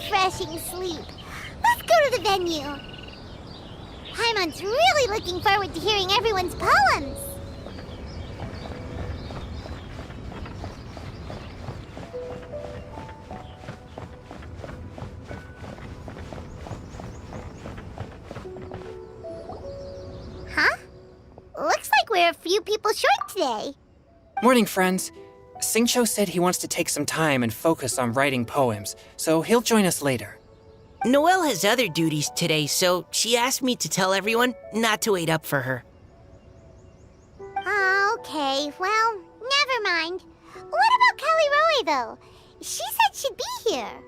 refreshing sleep. Let's go to the venue. Paimon's really looking forward to hearing everyone's poems. Huh? Looks like we're a few people short today. Morning, friends. Singcho said he wants to take some time and focus on writing poems, so he'll join us later. Noelle has other duties today, so she asked me to tell everyone not to wait up for her. Oh, okay. Well, never mind. What about Kelly Roy, though? She said she'd be here.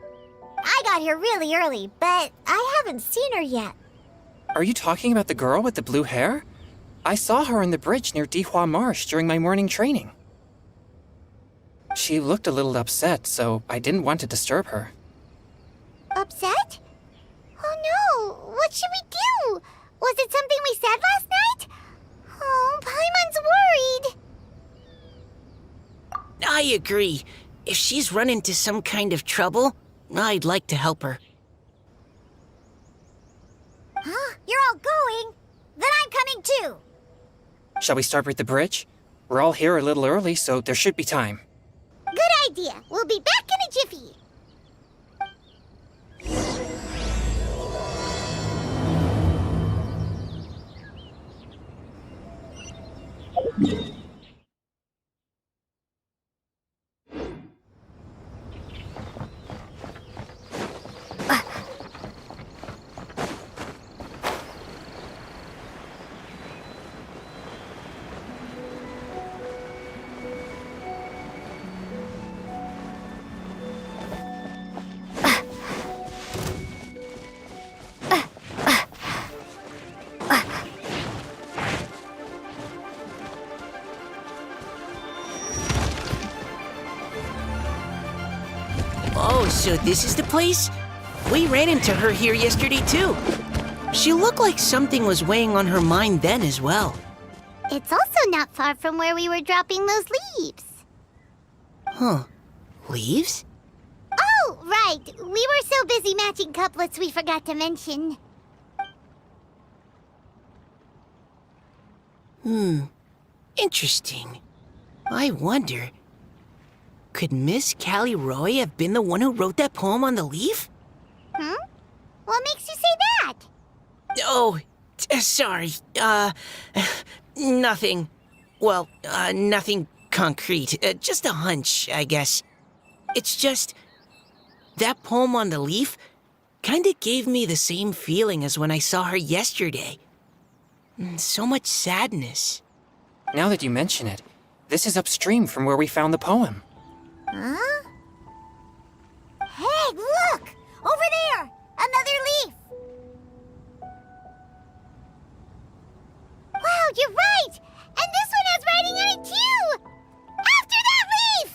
I got here really early, but I haven't seen her yet. Are you talking about the girl with the blue hair? I saw her on the bridge near Dihua Marsh during my morning training. She looked a little upset, so I didn't want to disturb her. Upset? Oh no! What should we do? Was it something we said last night? Oh, Paimon's worried. I agree. If she's run into some kind of trouble, I'd like to help her. Huh? You're all going? Then I'm coming too. Shall we start with the bridge? We're all here a little early, so there should be time. Good idea. We'll be back in a jiffy. Oh, so this is the place? We ran into her here yesterday, too. She looked like something was weighing on her mind then as well. It's also not far from where we were dropping those leaves. Huh. Leaves? Oh, right. We were so busy matching couplets we forgot to mention. Interesting. I wonder, could Miss Callie Roy have been the one who wrote that poem on the leaf? Hmm? What makes you say that? Oh, sorry. Nothing. Well, nothing concrete. Just a hunch, I guess. It's just, that poem on the leaf kinda gave me the same feeling as when I saw her yesterday. So much sadness. Now that you mention it, this is upstream from where we found the poem. Huh? Hey, look! Over there! Another leaf! Wow, you're right! And this one has writing on it too! After that leaf!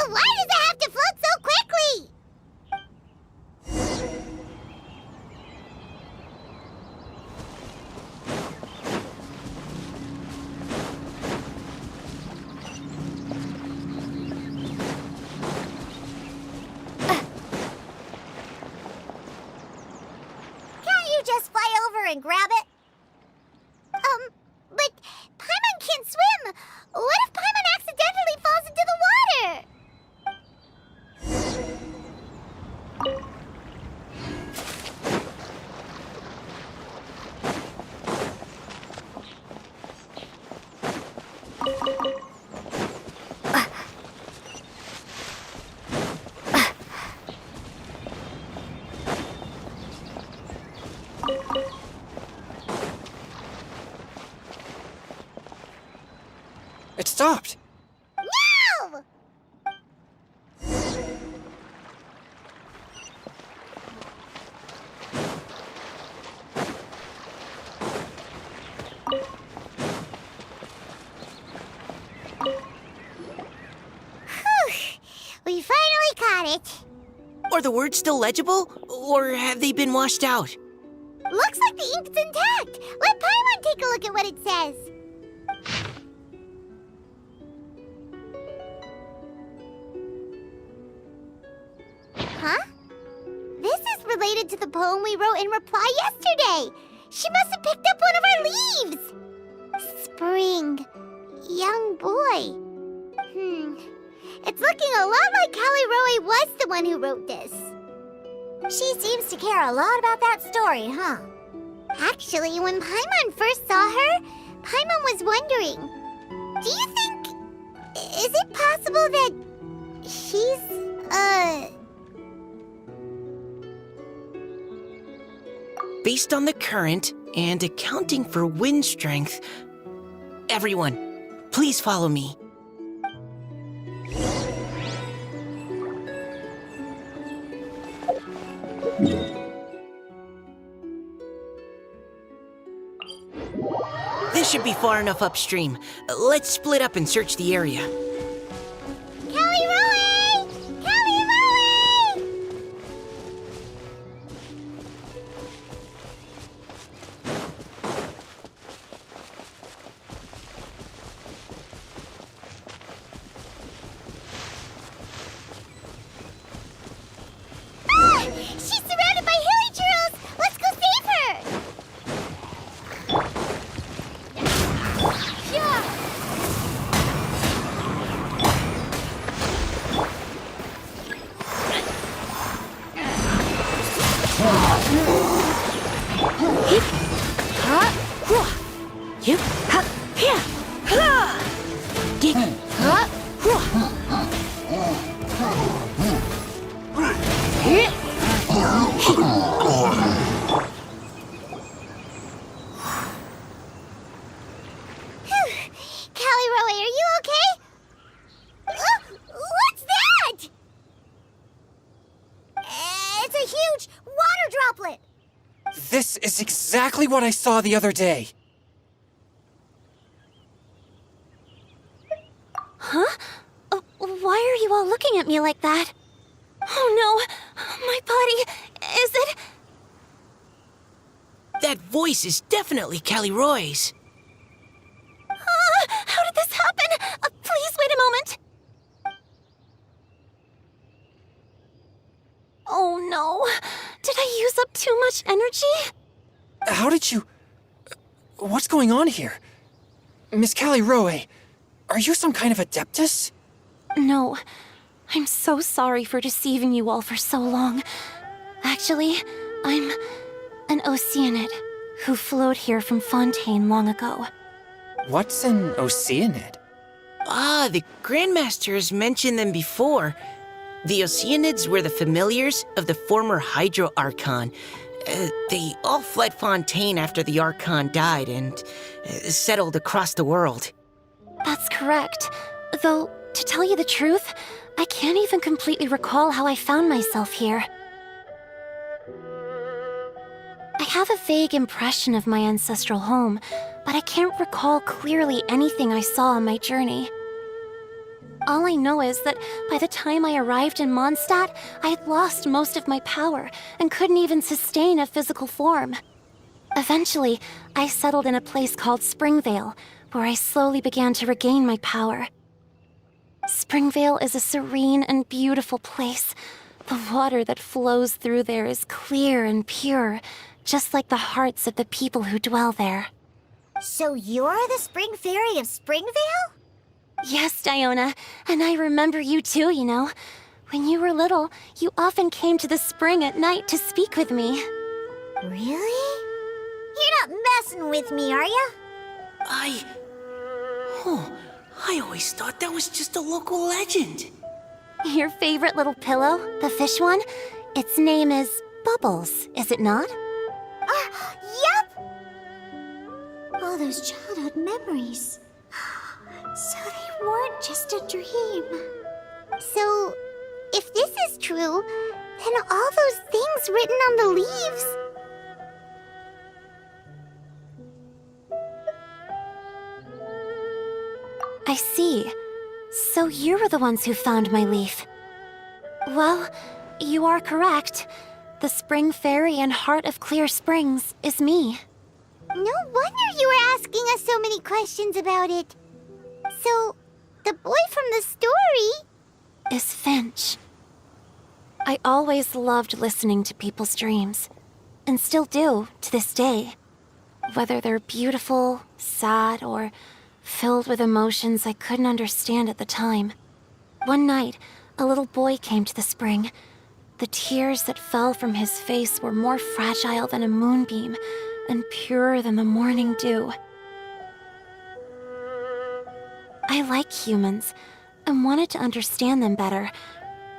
Why does it have to float so quickly? Can't you just fly over and grab it? But Paimon can't swim. What if Paimon accidentally falls into the water? It's stopped. No! We finally caught it. Are the words still legible, or have they been washed out? Looks like the ink's intact. Let Paimon take a look at what it says. Huh? This is related to the poem we wrote in reply yesterday. She must have picked up one of our leaves. Spring. Young boy. It's looking a lot like Callie Roe was the one who wrote this. She seems to care a lot about that story, huh? Actually, when Paimon first saw her, Paimon was wondering, do you think... is it possible that she's, Based on the current and accounting for wind strength, everyone, please follow me. This should be far enough upstream. Let's split up and search the area. Callie Roe! Callie Roe! Ah! She's surrounded by hilly churros! Let's go save her! Callie Roe, are you okay? What's that? It's a huge water droplet. This is exactly what I saw the other day. Huh? Why are you all looking at me like that? Oh no, my body, is it? That voice is definitely Callie Roy's. How did this happen? Please wait a moment. Oh no, did I use up too much energy? How did you... What's going on here? Miss Callie Roe, are you some kind of adeptus? No, I'm so sorry for deceiving you all for so long. Actually, I'm an Oceanid who flowed here from Fontaine long ago. What's an Oceanid? Ah, the Grandmasters mentioned them before. The Oceanids were the familiars of the former Hydro Archon. They all fled Fontaine after the Archon died and settled across the world. That's correct. Though, to tell you the truth, I can't even completely recall how I found myself here. I have a vague impression of my ancestral home, but I can't recall clearly anything I saw on my journey. All I know is that by the time I arrived in Mondstadt, I had lost most of my power and couldn't even sustain a physical form. Eventually, I settled in a place called Springvale, where I slowly began to regain my power. Springvale is a serene and beautiful place. The water that flows through there is clear and pure, just like the hearts of the people who dwell there. So you're the Spring Fairy of Springvale? Yes, Diona, and I remember you too, you know. When you were little, you often came to the spring at night to speak with me. Really? You're not messing with me, are ya? I always thought that was just a local legend. Your favorite little pillow, the fish one? Its name is Bubbles, is it not? Yep! All those childhood memories. So they weren't just a dream. So, if this is true, then all those things written on the leaves... I see. So you were the ones who found my leaf. Well, you are correct. The Spring Fairy and Heart of Clear Springs is me. No wonder you were asking us so many questions about it. So, the boy from the story... Is Finch. I always loved listening to people's dreams, and still do to this day. Whether they're beautiful, sad, or filled with emotions I couldn't understand at the time. One night, a little boy came to the spring. The tears that fell from his face were more fragile than a moonbeam, and purer than the morning dew. I like humans, and wanted to understand them better.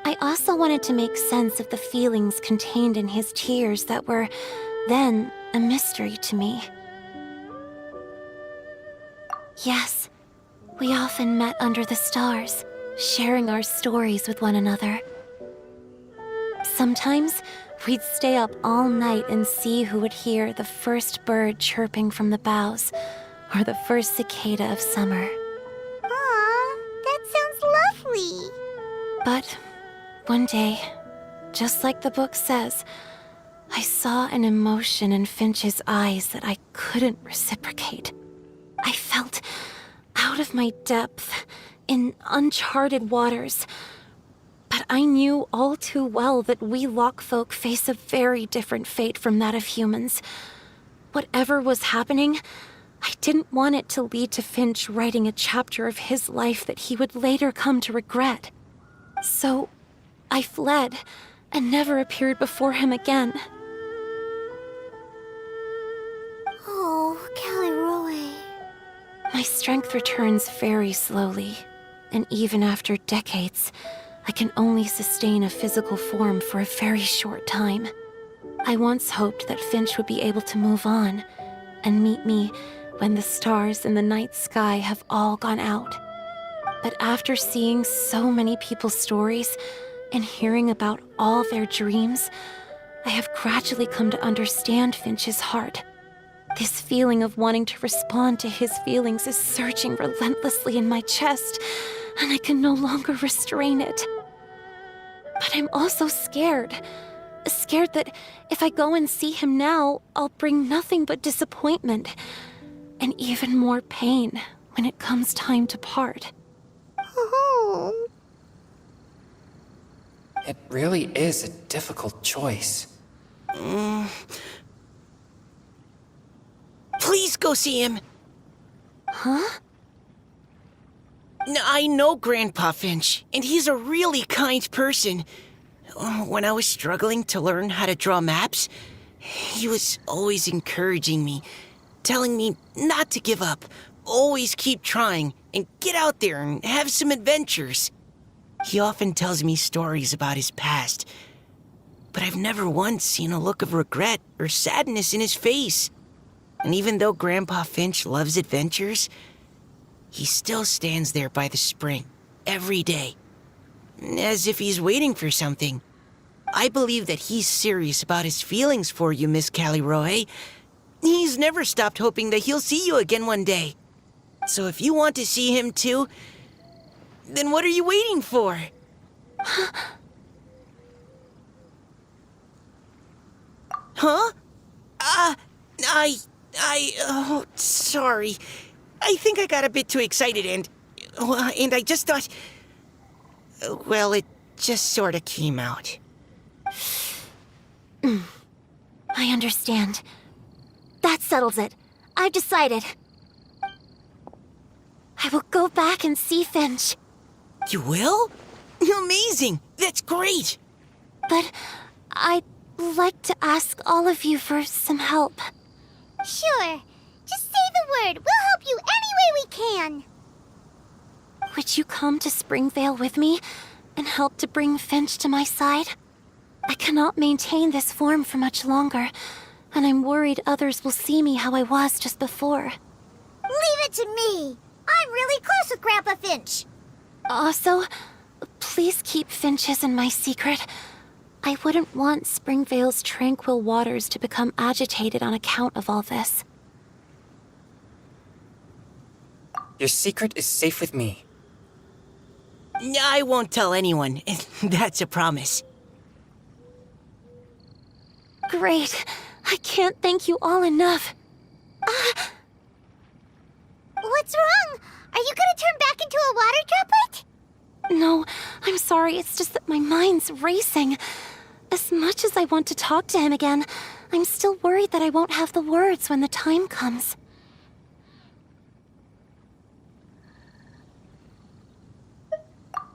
I also wanted to make sense of the feelings contained in his tears that were, then, a mystery to me. Yes, we often met under the stars, sharing our stories with one another. Sometimes, we'd stay up all night and see who would hear the first bird chirping from the boughs, or the first cicada of summer. Aw, that sounds lovely. But one day, just like the book says, I saw an emotion in Finch's eyes that I couldn't reciprocate. I felt out of my depth, in uncharted waters. But I knew all too well that we Lockfolk face a very different fate from that of humans. Whatever was happening, I didn't want it to lead to Finch writing a chapter of his life that he would later come to regret. So, I fled, and never appeared before him again. Oh, Caliroe. My strength returns very slowly, and even after decades, I can only sustain a physical form for a very short time. I once hoped that Finch would be able to move on, and meet me when the stars in the night sky have all gone out. But after seeing so many people's stories, and hearing about all their dreams, I have gradually come to understand Finch's heart. This feeling of wanting to respond to his feelings is surging relentlessly in my chest, and I can no longer restrain it. But I'm also scared. Scared that if I go and see him now, I'll bring nothing but disappointment, and even more pain when it comes time to part. Oh. It really is a difficult choice. Please go see him. Huh? I know Grandpa Finch, and he's a really kind person. When I was struggling to learn how to draw maps, he was always encouraging me, telling me not to give up, always keep trying, and get out there and have some adventures. He often tells me stories about his past, but I've never once seen a look of regret or sadness in his face. And even though Grandpa Finch loves adventures, he still stands there by the spring, every day, as if he's waiting for something. I believe that he's serious about his feelings for you, Miss Caliroe. He's never stopped hoping that he'll see you again one day. So if you want to see him too, then what are you waiting for? Huh? Oh, sorry. I think I got a bit too excited and I just thought, well, it just sort of came out. I understand. That settles it. I've decided. I will go back and see Finch. You will? Amazing! That's great! But I'd like to ask all of you for some help. Sure. Just say the word. We'll help you any way we can. Would you come to Springvale with me and help to bring Finch to my side? I cannot maintain this form for much longer, and I'm worried others will see me how I was just before. Leave it to me. I'm really close with Grandpa Finch. Also, please keep Finches in my secret. I wouldn't want Springvale's tranquil waters to become agitated on account of all this. Your secret is safe with me. I won't tell anyone. That's a promise. Great. I can't thank you all enough. What's wrong? Are you gonna turn back into a water droplet? No, I'm sorry. It's just that my mind's racing. As much as I want to talk to him again, I'm still worried that I won't have the words when the time comes.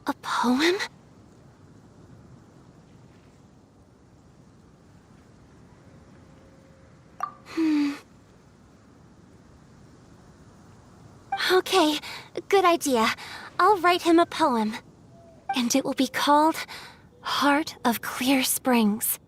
A poem? Okay, good idea. I'll write him a poem. And it will be called Heart of Clear Springs.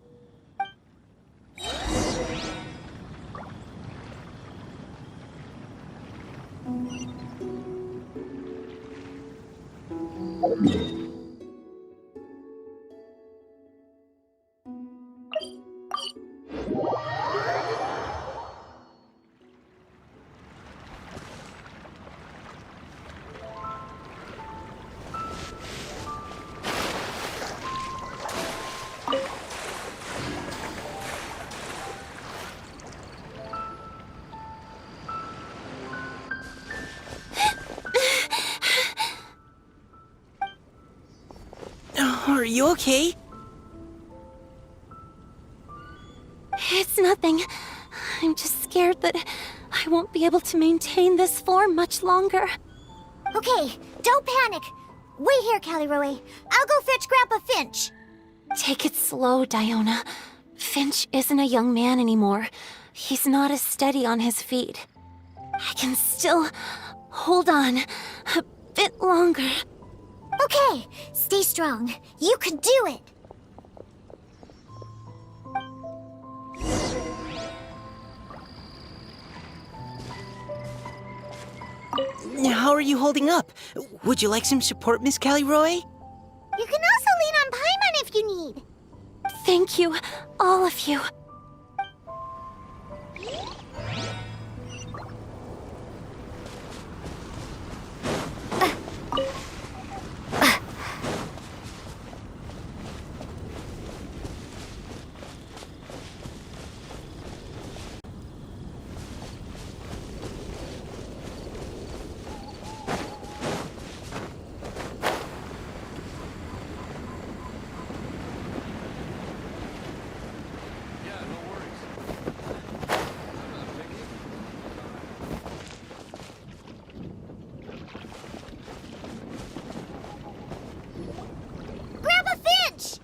Are you okay? It's nothing. I'm just scared that I won't be able to maintain this form much longer. Okay, don't panic. Wait here, Caliroe. I'll go fetch Grandpa Finch. Take it slow, Diona. Finch isn't a young man anymore. He's not as steady on his feet. I can still hold on a bit longer. Okay, stay strong. You can do it. How are you holding up? Would you like some support, Miss Caliroe? You can also lean on Paimon if you need. Thank you, all of you. Grandpa Finch!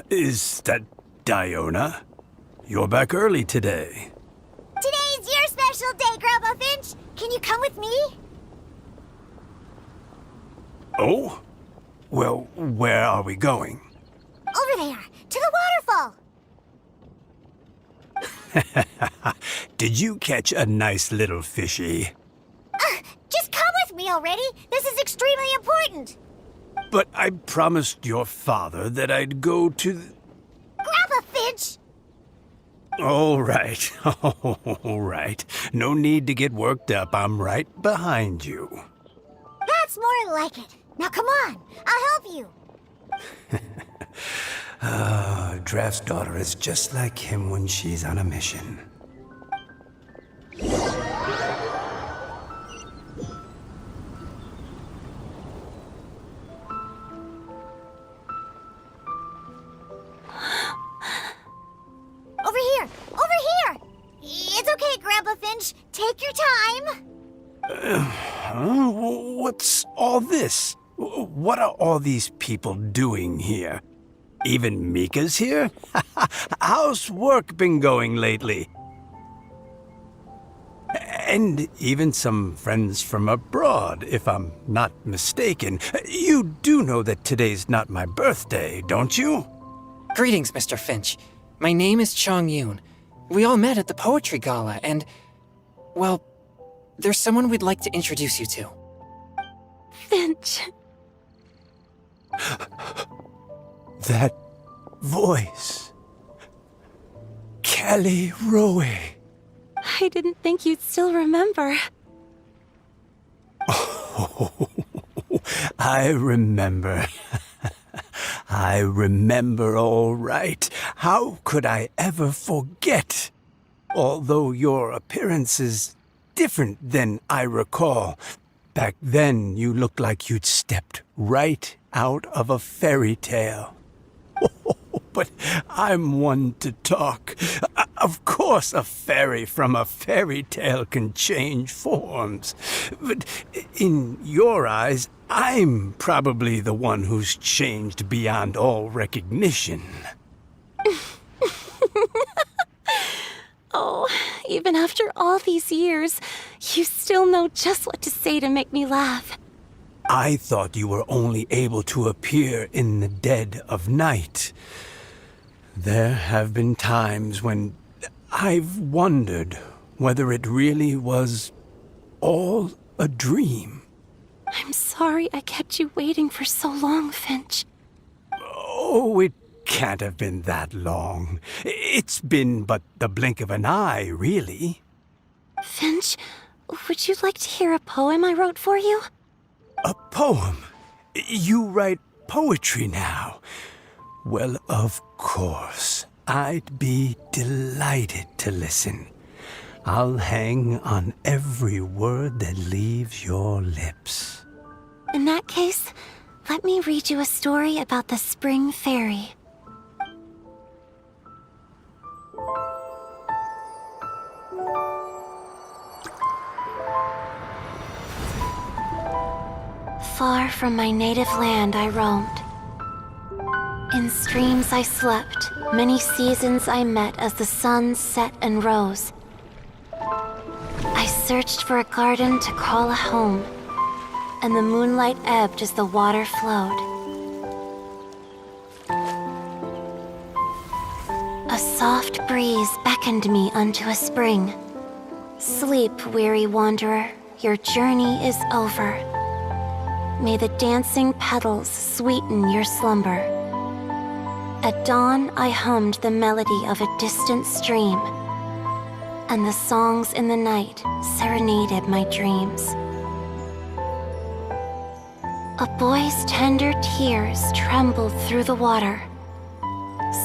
Is that Diona? You're back early today. Today's your special day, Grandpa Finch. Can you come with me? Oh? Well, where are we going? Over there, to the waterfall. Did you catch a nice little fishy? Just come with me already. This is extremely important. But I promised your father that I'd go to... Grandpa Finch! All right, all right. No need to get worked up. I'm right behind you. That's more like it. Now come on, I'll help you. Draft's daughter is just like him when she's on a mission. Over here! Over here! It's okay, Grandpa Finch. Take your time. Huh? What's all this? What are all these people doing here? Even Mika's here? How's work been going lately? And even some friends from abroad, if I'm not mistaken. You do know that today's not my birthday, don't you? Greetings, Mr. Finch. My name is Chong Yoon. We all met at the poetry gala, and... well, There's someone we'd like to introduce you to. Finch. That voice. Kelly Rowe. I didn't think you'd still remember. Oh, I remember. I remember all right. How could I ever forget? Although your appearance is different than I recall. Back then, you looked like you'd stepped right out of a fairy tale. But I'm one to talk. Of course, a fairy from a fairy tale can change forms. But in your eyes, I'm probably the one who's changed beyond all recognition. Oh, even after all these years, you still know just what to say to make me laugh. I thought you were only able to appear in the dead of night. There have been times when I've wondered whether it really was all a dream. I'm sorry I kept you waiting for so long, Finch. Oh, it can't have been that long. It's been but the blink of an eye, really. Finch, would you like to hear a poem I wrote for you? A poem? You write poetry now? Well, of course. I'd be delighted to listen. I'll hang on every word that leaves your lips. In that case, let me read you a story about the Spring Fairy. Far from my native land I roamed. In streams I slept, many seasons I met as the sun set and rose. I searched for a garden to call a home, and the moonlight ebbed as the water flowed. A soft breeze beckoned me unto a spring. Sleep, weary wanderer, your journey is over. May the dancing petals sweeten your slumber. At dawn, I hummed the melody of a distant stream, and the songs in the night serenaded my dreams. A boy's tender tears trembled through the water,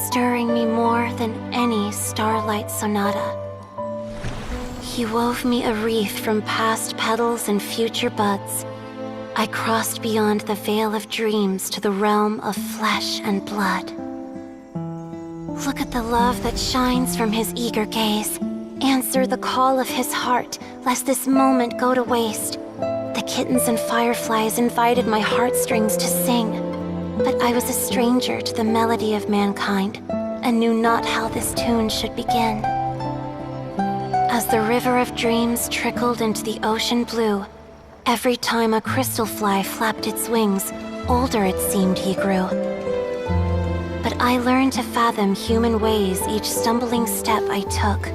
stirring me more than any starlight sonata. He wove me a wreath from past petals and future buds. I crossed beyond the veil of dreams to the realm of flesh and blood. Look at the love that shines from his eager gaze. Answer the call of his heart, lest this moment go to waste. The kittens and fireflies invited my heartstrings to sing, but I was a stranger to the melody of mankind, and knew not how this tune should begin. As the river of dreams trickled into the ocean blue, every time a crystal fly flapped its wings, older it seemed he grew. But I learned to fathom human ways each stumbling step I took,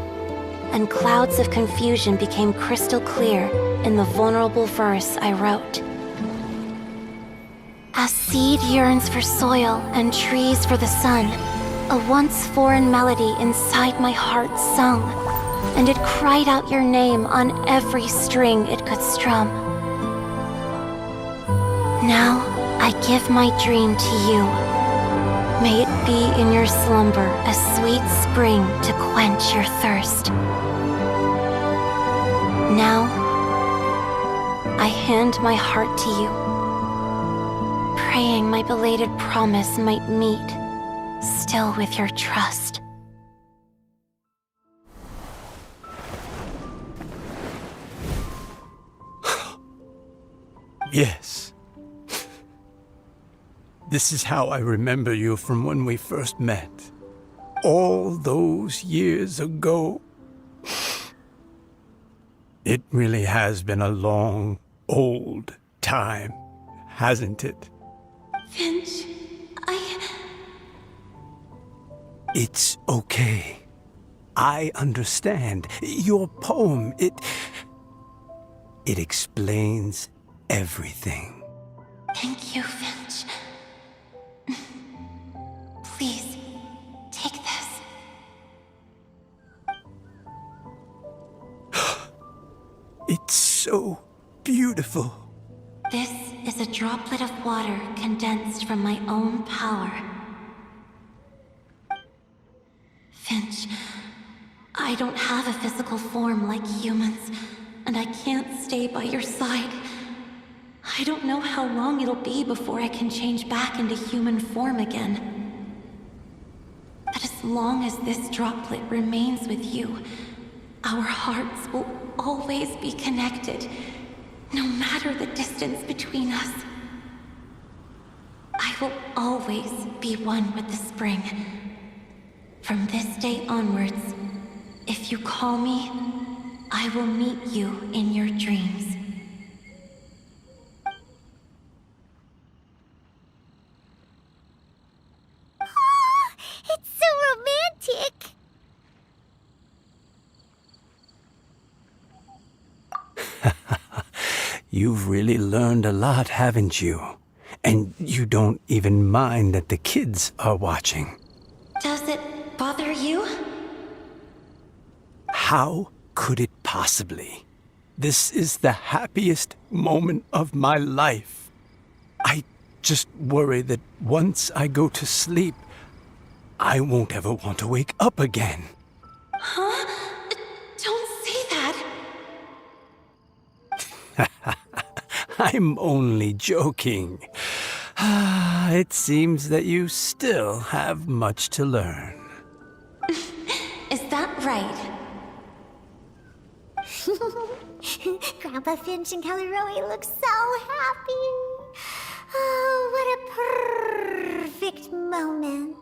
and clouds of confusion became crystal clear in the vulnerable verse I wrote. As seed yearns for soil and trees for the sun, a once foreign melody inside my heart sung, and it cried out your name on every string it could strum. Now I give my dream to you. May it be in your slumber a sweet spring to quench your thirst. Now, I hand my heart to you, praying my belated promise might meet, still with your trust. Yes. This is how I remember you from when we first met. All those years ago. It really has been a long, old time, hasn't it? Finch, It's okay. I understand. Your poem, It explains everything. Thank you, Finch. Please, take this. It's so beautiful. This is a droplet of water condensed from my own power. Finch, I don't have a physical form like humans, and I can't stay by your side. I don't know how long it'll be before I can change back into human form again. But as long as this droplet remains with you, our hearts will always be connected, no matter the distance between us. I will always be one with the spring. From this day onwards, if you call me, I will meet you in your dreams. Oh, it's so romantic. You've really learned a lot, haven't you? And you don't even mind that the kids are watching. Does it bother you? How could it possibly? This is the happiest moment of my life. I just worry that once I go to sleep, I won't ever want to wake up again. Huh? Don't say that. I'm only joking. It seems that you still have much to learn. Is that right? Grandpa Finch and Kelly Rowie look so happy. Oh, what a perfect moment.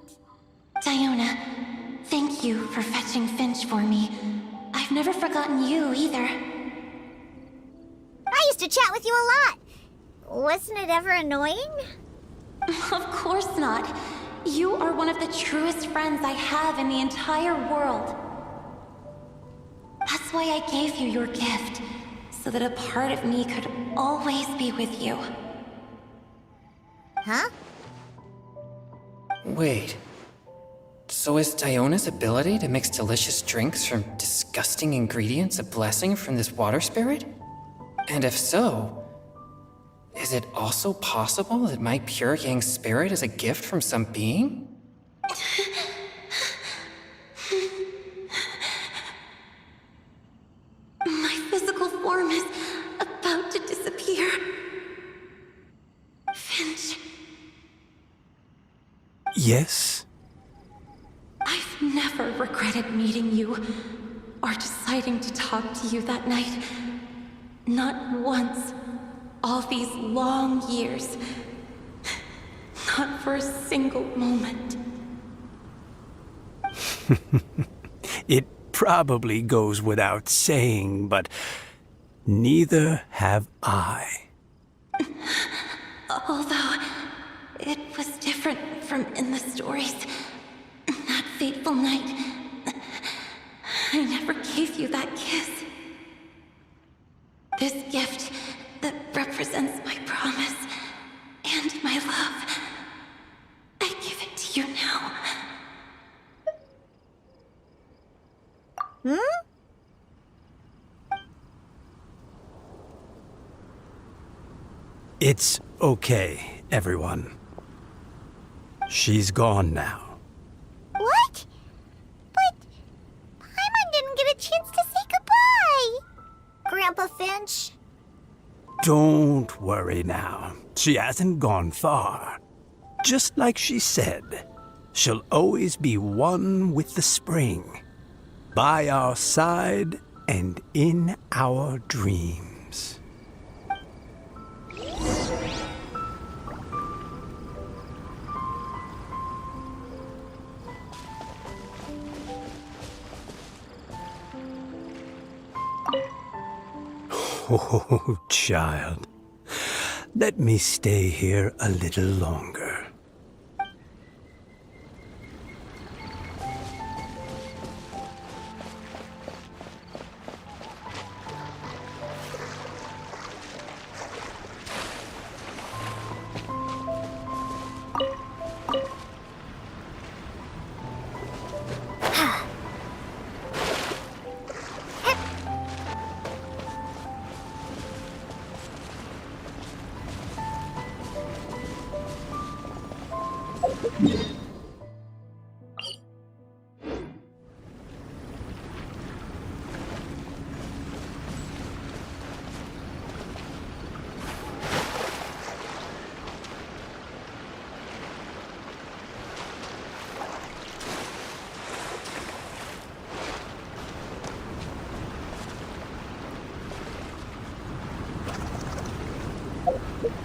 Diona, thank you for fetching Finch for me. I've never forgotten you either. I used to chat with you a lot. Wasn't it ever annoying? Of course not. You are one of the truest friends I have in the entire world. That's why I gave you your gift, so that a part of me could always be with you. Huh? Wait. So is Diona's ability to mix delicious drinks from disgusting ingredients a blessing from this water spirit? And if so, is it also possible that my pure yang spirit is a gift from some being? My physical form is about to disappear. Finch, Yes? I've never regretted meeting you or deciding to talk to you that night. Not once. All these long years. Not for a single moment. It probably goes without saying, but neither have I. Although, it was different from in the stories. That fateful night, I never gave you that kiss. This gift that represents my promise and my love, I give it to you now. It's okay, everyone. She's gone now. What? But Paimon didn't get a chance to say goodbye. Grandpa Finch? Don't worry now. She hasn't gone far. Just like she said, she'll always be one with the spring. By our side and in our dreams. Oh, child. Let me stay here a little longer.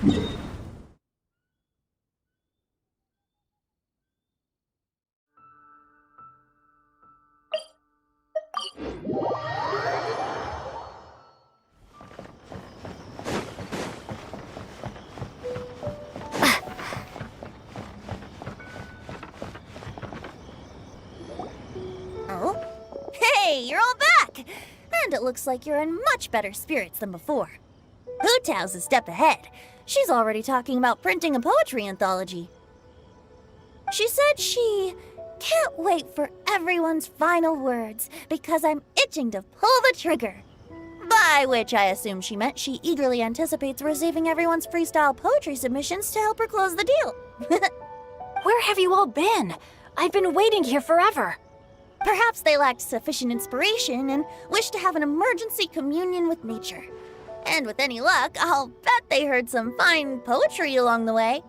Oh? Hey, you're all back! And it looks like you're in much better spirits than before. Hootao's a step ahead. She's already talking about printing a poetry anthology. She said she can't wait for everyone's final words because I'm itching to pull the trigger. By which I assume she meant she eagerly anticipates receiving everyone's freestyle poetry submissions to help her close the deal. Where have you all been? I've been waiting here forever. Perhaps they lacked sufficient inspiration and wished to have an emergency communion with nature. And with any luck, I'll bet they heard some fine poetry along the way.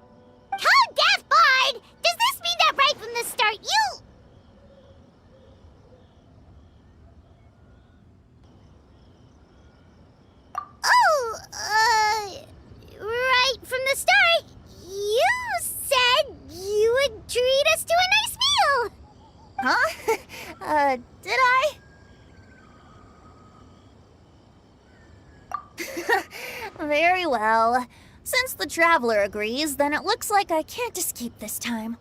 Code Death Bard! Does this mean that right from the start you... Oh, right from the start, you said you would treat us to a nice meal! Huh? Did I? Very well. Since the Traveler agrees, then it looks like I can't escape this time.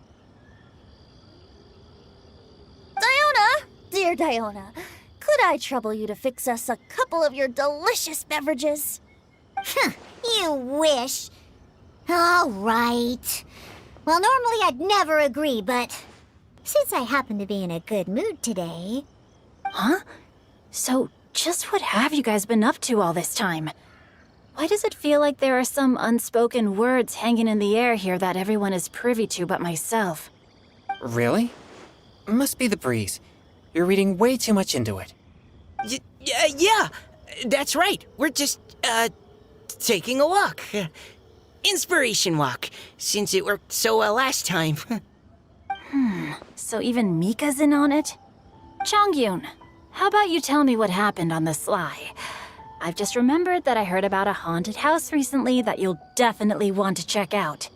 Diona! Dear Diona, could I trouble you to fix us a couple of your delicious beverages? You wish. All right. Well, normally I'd never agree, but since I happen to be in a good mood today... Huh? So, just what have you guys been up to all this time? Why does it feel like there are some unspoken words hanging in the air here that everyone is privy to but myself? Really? Must be the breeze. You're reading way too much into it. Yeah, that's right. We're just, taking a walk. Inspiration walk, since it worked so well last time. So even Mika's in on it? Chongyun, how about you tell me what happened on the sly? I've just remembered that I heard about a haunted house recently that you'll definitely want to check out.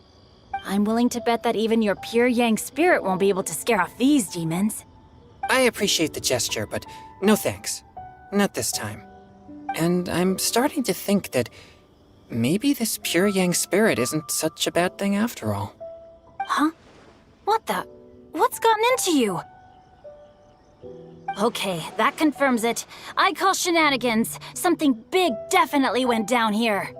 I'm willing to bet that even your pure Yang spirit won't be able to scare off these demons. I appreciate the gesture, but no thanks. Not this time. And I'm starting to think that maybe this pure Yang spirit isn't such a bad thing after all. Huh? What the? What's gotten into you? Okay, that confirms it. I call shenanigans. Something big definitely went down here.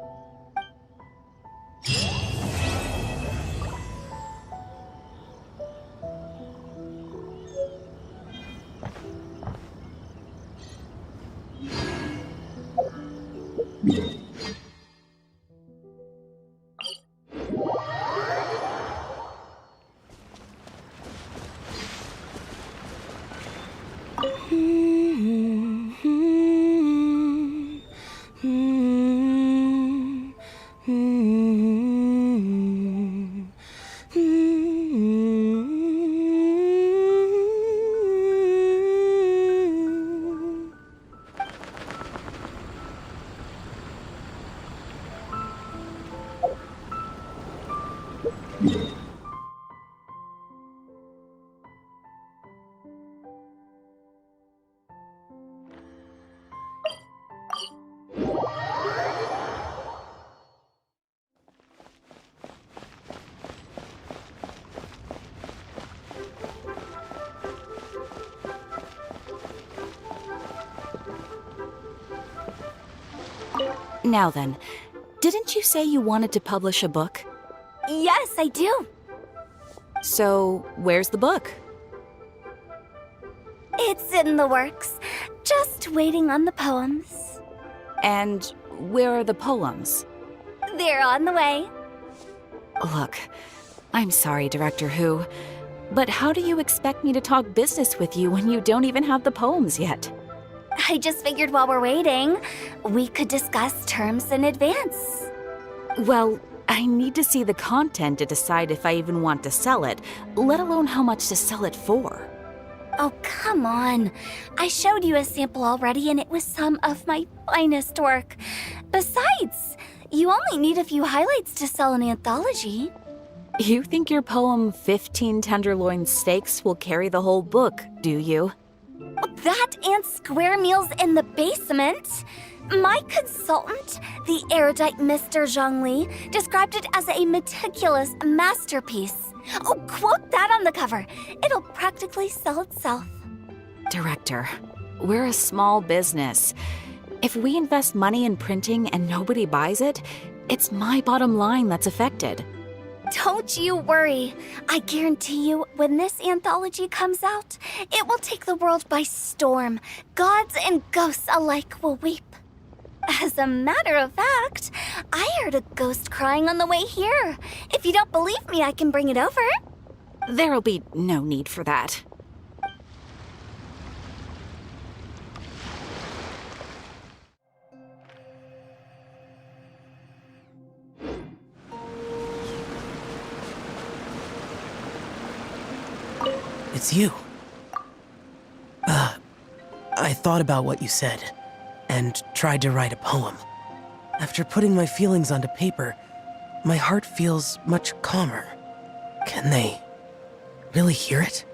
Now then, didn't you say you wanted to publish a book? Yes, I do. So, where's the book? It's in the works. Just waiting on the poems. And where are the poems? They're on the way. Look, I'm sorry, Director Who, but how do you expect me to talk business with you when you don't even have the poems yet? I just figured while we're waiting, we could discuss terms in advance. Well, I need to see the content to decide if I even want to sell it, let alone how much to sell it for. Oh, come on. I showed you a sample already and it was some of my finest work. Besides, You only need a few highlights to sell an anthology. You think your poem 15 Tenderloin Steaks will carry the whole book, do you? That and square meals in the basement. My consultant, the erudite Mr. Zhongli, described it as a meticulous masterpiece. Oh, quote that on the cover. It'll practically sell itself. Director, we're a small business. If we invest money in printing and nobody buys it, it's my bottom line that's affected. Don't you worry. I guarantee you, when this anthology comes out, it will take the world by storm. Gods and ghosts alike will weep. As a matter of fact, I heard a ghost crying on the way here. If you don't believe me, I can bring it over. There'll be no need for that. It's you. I thought about what you said, and tried to write a poem. After putting my feelings onto paper, my heart feels much calmer. Can they really hear it?